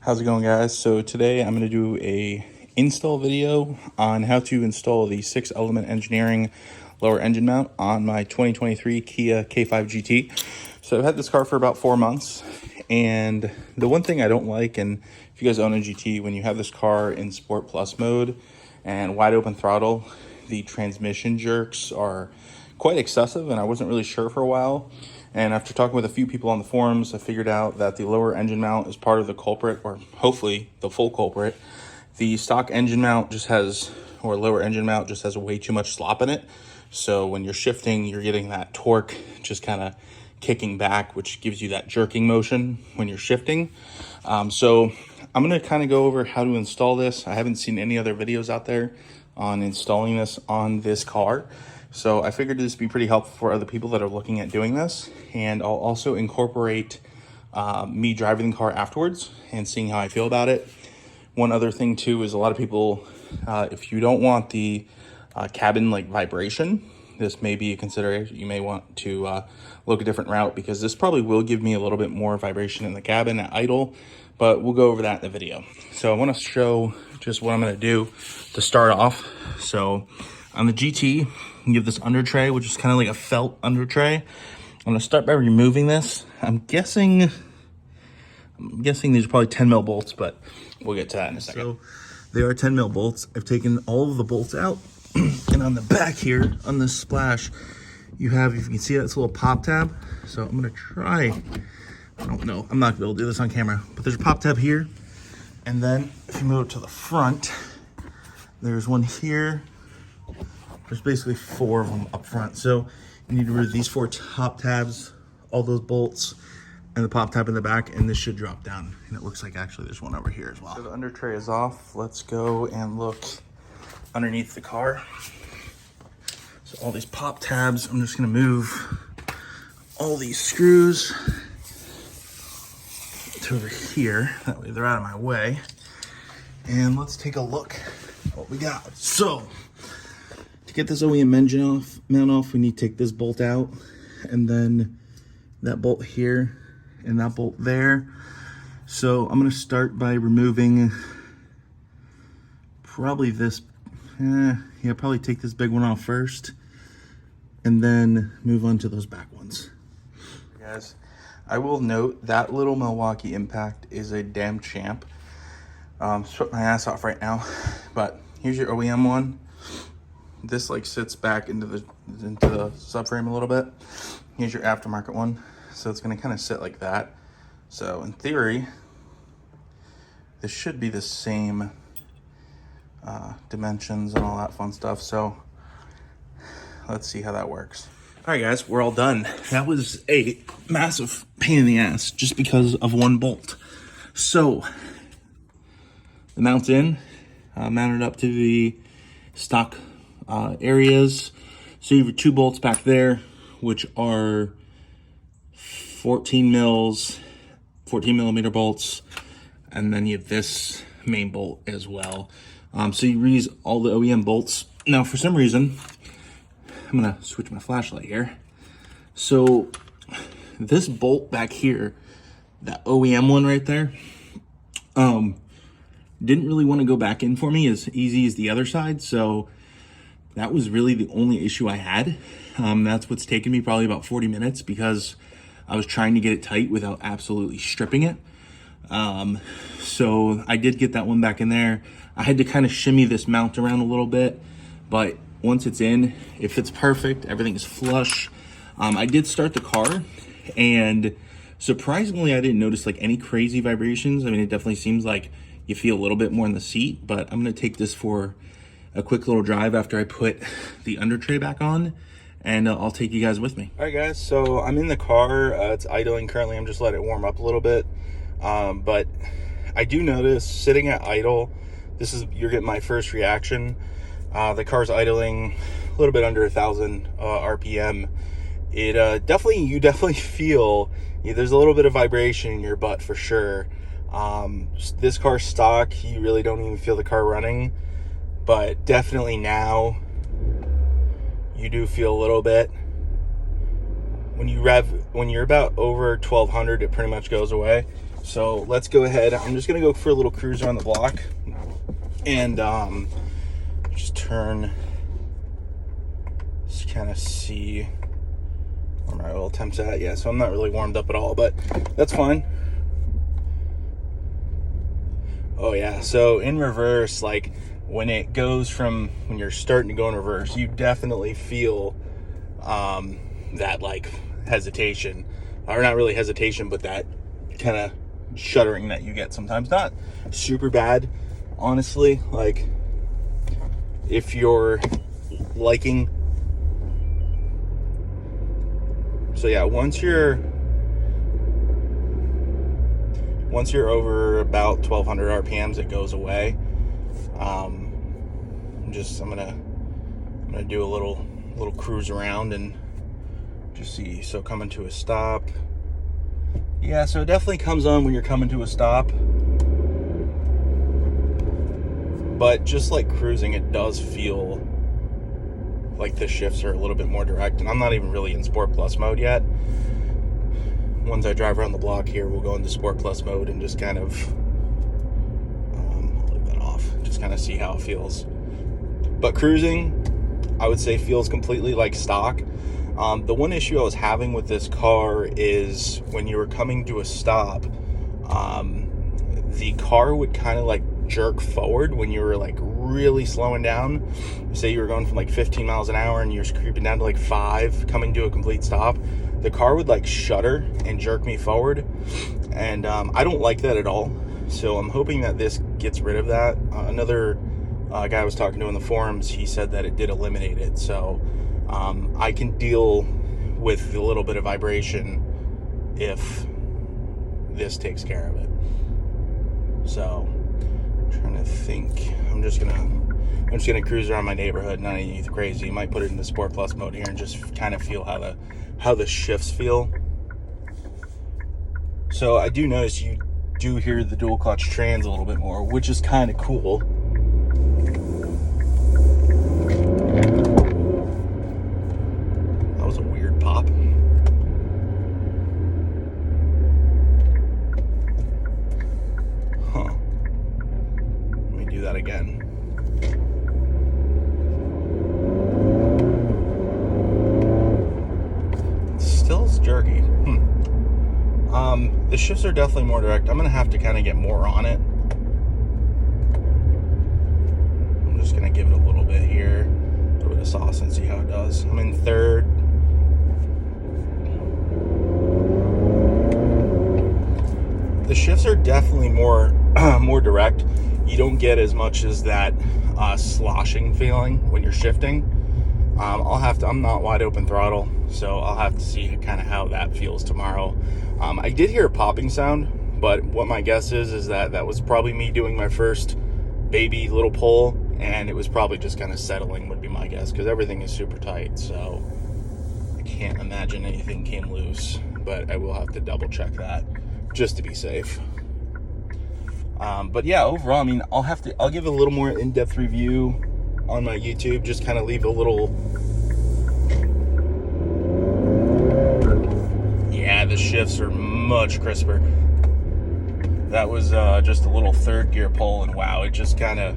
How's it going, guys? So today I'm going to do a install video on how to install the SXTH Element Engineering lower engine mount on my 2023 Kia K5 GT. So I've had this car for about 4 months, and the one thing I don't like, and if you guys own a GT, when you have this car in Sport Plus mode and wide open throttle, the transmission jerks are quite excessive, and I wasn't really sure for a while. And after talking with a few people on the forums, I figured out that the lower engine mount is part of the culprit, or hopefully the full culprit. The stock engine mount just has, or lower engine mount just has way too much slop in it. So when you're shifting, you're getting that torque just kind of kicking back, which gives you that jerking motion when you're shifting. So I'm going to kind of go over how to install this. I haven't seen any other videos out there on installing this on this car. So I figured this would be pretty helpful for other people that are looking at doing this. And I'll also incorporate me driving the car afterwards and seeing how I feel about it. One other thing too is a lot of people, if you don't want the cabin like vibration, this may be a consideration. You may want to look a different route, because this probably will give me a little bit more vibration in the cabin at idle, but we'll go over that in the video. So I want to show just what I'm going to do to start off. So on the GT, you have this under tray, which is kind of like a felt under tray. I'm going to start by removing this. I'm guessing these are probably 10 mil bolts, but we'll get to that in a second. So they are 10 mil bolts. I've taken all of the bolts out. And on the back here, on this splash, you have, if you can see that, it's a little pop tab. So I'm going to try, I don't know, I'm not going to be able to do this on camera, but there's a pop tab here. And then if you move it to the front, there's one here. There's basically 4 of them up front. So you need to remove these 4 top tabs, all those bolts, and the pop tab in the back, and this should drop down. And it looks like actually there's one over here as well. So the under tray is off. Let's go and look underneath the car. So all these pop tabs, I'm just gonna move all these screws to over here. That way they're out of my way. And let's take a look at what we got. So to get this OEM engine mount off, we need to take this bolt out, and then that bolt here and that bolt there. So I'm gonna start by removing probably this, probably take this big one off first, and then move on to those back ones. Guys, I will note that little Milwaukee impact is a damn champ. Sweat my ass off right now, but here's your OEM one. This like sits back into the subframe a little bit. Here's your aftermarket one. So it's gonna kind of sit like that. So in theory, this should be the same dimensions and all that fun stuff. So let's see how that works. All right, guys, we're all done. That was a massive pain in the ass just because of one bolt. So the mount's in, mounted up to the stock areas. So you have 2 bolts back there, which are 14 millimeter bolts, and then you have this main bolt as well. So you reuse all the OEM bolts. Now, for some reason, I'm gonna switch my flashlight here. So this bolt back here, that OEM one right there, didn't really want to go back in for me as easy as the other side. So that was really the only issue I had. That's what's taken me probably about 40 minutes, because I was trying to get it tight without absolutely stripping it. So I did get that one back in there. I had to kind of shimmy this mount around a little bit, but once it's in, if it's perfect, everything is flush. I did start the car, and surprisingly, I didn't notice like any crazy vibrations. I mean, it definitely seems like you feel a little bit more in the seat, but I'm gonna take this for a quick little drive after I put the under tray back on, and I'll take you guys with me. All right, guys, so I'm in the car. It's idling currently. I'm just letting it warm up a little bit. But I do notice sitting at idle, you're getting my first reaction. The car's idling a little bit under 1,000 RPM. You definitely feel, there's a little bit of vibration in your butt for sure. This car's stock, you really don't even feel the car running, but definitely now you do feel a little bit. When you're about over 1,200, it pretty much goes away. So let's go ahead. I'm just gonna go for a little cruise around the block and just turn, just kind of see where my oil temp's at. Yeah, so I'm not really warmed up at all, but that's fine. Oh yeah, so in reverse, like when it goes from, when you're starting to go in reverse, you definitely feel that like hesitation, or not really hesitation, but that kind of shuddering that you get sometimes. Not super bad, honestly. Like if you're liking, so yeah, once you're over about 1200 RPMs, it goes away. I'm gonna do a little cruise around and just see. So coming to a stop. Yeah, so it definitely comes on when you're coming to a stop. But just like cruising, it does feel like the shifts are a little bit more direct. And I'm not even really in Sport Plus mode yet. Once I drive around the block here, we'll go into Sport Plus mode and just kind of I'll leave that off. Just kind of see how it feels. But cruising, I would say, feels completely like stock. The one issue I was having with this car is when you were coming to a stop, the car would kind of like jerk forward when you were like really slowing down. Say you were going from like 15 miles an hour and you're creeping down to like 5, coming to a complete stop. The car would like shudder and jerk me forward, and I don't like that at all. So I'm hoping that this gets rid of that. Another guy I was talking to in the forums, he said that it did eliminate it. So I can deal with a little bit of vibration if this takes care of it. So I'm trying to think. I'm just gonna cruise around my neighborhood, not anything crazy. You might put it into Sport Plus mode here and just kind of feel how the shifts feel. So I do notice you do hear the dual clutch trans a little bit more, which is kind of cool. That was a weird pop. Huh. Let me do that again. Still is jerky. The shifts are definitely more direct. I'm gonna have to kind of get more on it. I'm just gonna give it a little bit here, a little bit of sauce, and see how it does. I'm in third. The shifts are definitely more direct. You don't get as much as that sloshing feeling when you're shifting. I'm not wide open throttle, so I'll have to see kind of how that feels tomorrow. I did hear a popping sound, but what my guess is that was probably me doing my first baby little pull, and it was probably just kind of settling, would be my guess, because everything is super tight, so I can't imagine anything came loose, but I will have to double check that just to be safe. But yeah, overall, I mean, I'll give a little more in-depth review on my YouTube, just kind of leave a little. Yeah, the shifts are much crisper. That was just a little third gear pull, and wow, it just kind of,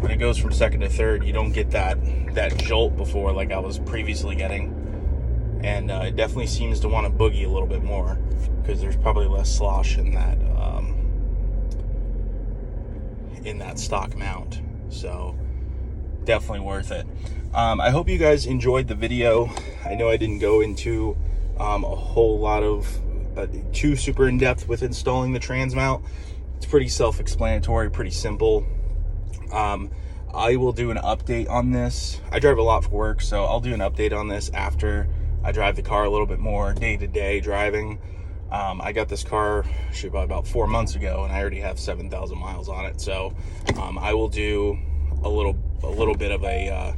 when it goes from second to third, you don't get that jolt before like I was previously getting. And it definitely seems to want to boogie a little bit more because there's probably less slosh in that stock mount. So definitely worth it. I hope you guys enjoyed the video. I know I didn't go into a whole lot of too super in depth with installing the trans mount. It's pretty self-explanatory, pretty simple. I will do an update on this. I drive a lot for work, so I'll do an update on this after I drive the car a little bit more day-to-day driving. I got this car about 4 months ago, and I already have 7,000 miles on it. So I will do a little bit of a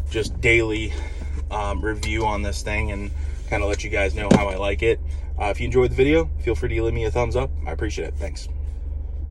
just daily review on this thing and kind of let you guys know how I like it. If you enjoyed the video, feel free to leave me a thumbs up. I appreciate it. Thanks.